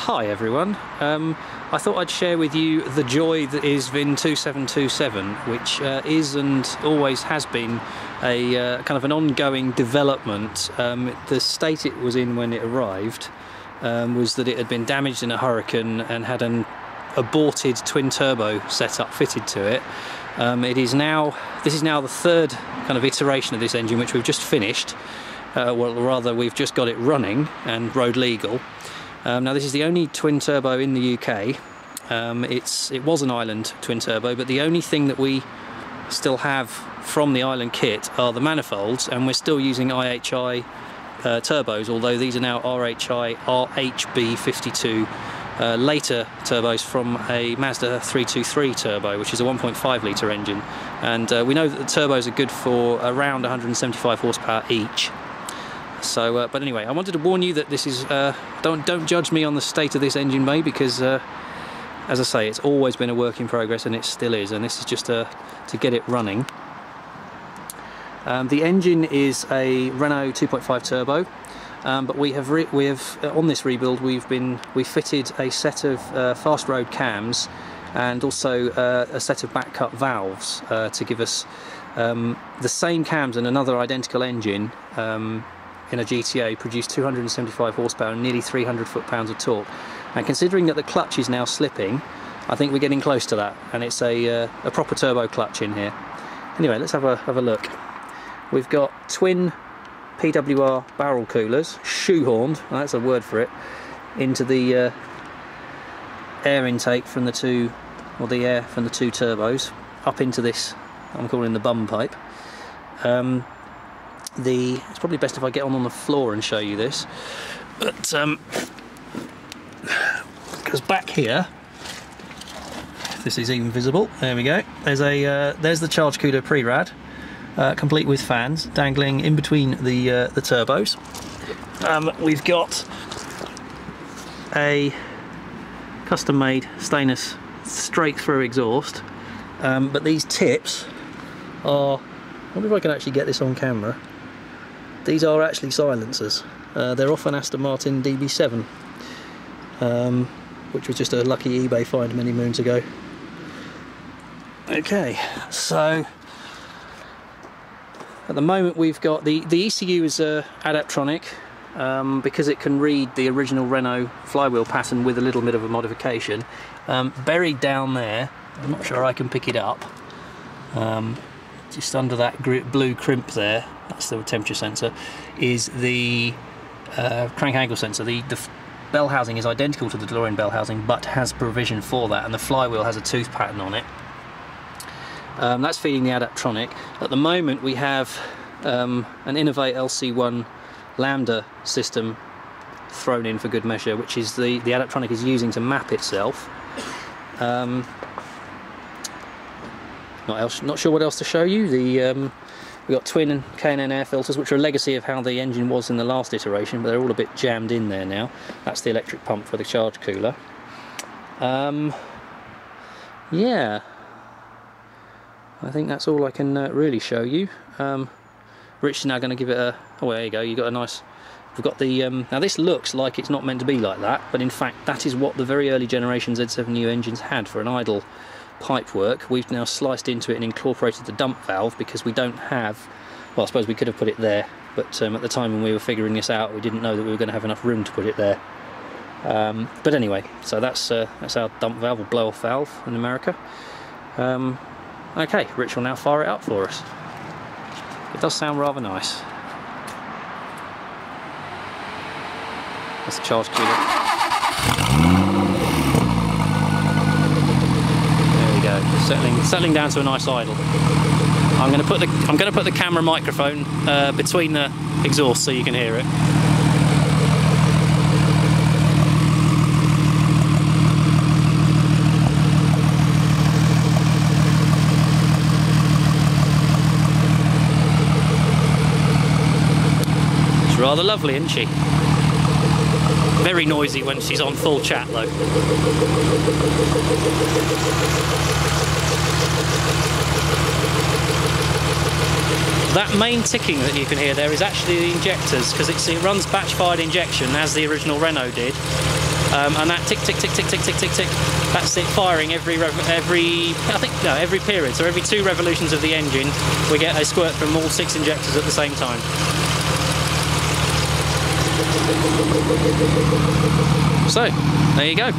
Hi everyone, I thought I'd share with you the joy that is VIN 2727, which is and always has been a kind of an ongoing development. The state it was in when it arrived was that it had been damaged in a hurricane and had an aborted twin turbo setup fitted to it. This is now the third kind of iteration of this engine, which we've just finished. Well, rather, we've just got it running and road legal. Now, this is the only twin turbo in the UK. It was an Island twin turbo, but the only thing that we still have from the Island kit are the manifolds, and we're still using IHI turbos, although these are now RHI RHB52 later turbos from a Mazda 323 turbo, which is a 1.5 litre engine. And we know that the turbos are good for around 175 horsepower each. So, but anyway, I wanted to warn you that this is, don't judge me on the state of this engine bay, because as I say, it's always been a work in progress, and it still is, and this is just to get it running. The engine is a Renault 2.5 turbo, but we have on this rebuild we've fitted a set of fast road cams and also a set of back cut valves to give us the same cams and another identical engine. In a GTA produce 275 horsepower and nearly 300 foot-pounds of torque. And considering that the clutch is now slipping, I think we're getting close to that, and it's a proper turbo clutch in here. Anyway, let's have a look. We've got twin PWR barrel coolers, shoehorned, that's a word for it, into the air intake from the two, or the air from the two turbos, up into this, I'm calling the bum pipe. It's probably best if I get on the floor and show you this, but because back here, if this is even visible, there we go. There's the charge cooler pre-rad, complete with fans dangling in between the turbos. We've got a custom-made stainless straight-through exhaust, but these tips are, I wonder if I can actually get this on camera. These are actually silencers. They're off an Aston Martin DB7, which was just a lucky eBay find many moons ago. Okay, so at the moment we've got the ECU is adaptronic, because it can read the original Renault flywheel pattern with a little bit of a modification. Buried down there, I'm not sure I can pick it up, just under that blue crimp there, that's the temperature sensor, is the crank angle sensor. The bell housing is identical to the DeLorean bell housing, but has provision for that, and the flywheel has a tooth pattern on it. That's feeding the adaptronic. At the moment we have an Innovate LC1 Lambda system thrown in for good measure, which is the adaptronic is using to map itself. Not sure what else to show you. We've got twin and K&N air filters, which are a legacy of how the engine was in the last iteration, but they're all a bit jammed in there now. That's the electric pump for the charge cooler. Yeah, I think that's all I can really show you. Rich is now going to give it a, oh there you go, you got a nice, we've got the, now this looks like it's not meant to be like that, but in fact that is what the very early generation Z7U engines had for an idle pipework. We've now sliced into it and incorporated the dump valve, because we don't have, well, I suppose we could have put it there, but at the time when we were figuring this out we didn't know that we were going to have enough room to put it there. But anyway, so that's our dump valve, or blow off valve in America. Okay, Rich will now fire it up for us. It does sound rather nice. That's the charge cooler. Settling down to a nice idle. I'm going to put the camera microphone between the exhausts so you can hear it. It's rather lovely, isn't she? Very noisy when she's on full chat though. That main ticking that you can hear there is actually the injectors, because it runs batch fired injection as the original Renault did, and that tick tick tick tick tick tick tick tick, that's it firing every period. So every 2 revolutions of the engine we get a squirt from all 6 injectors at the same time. So there you go.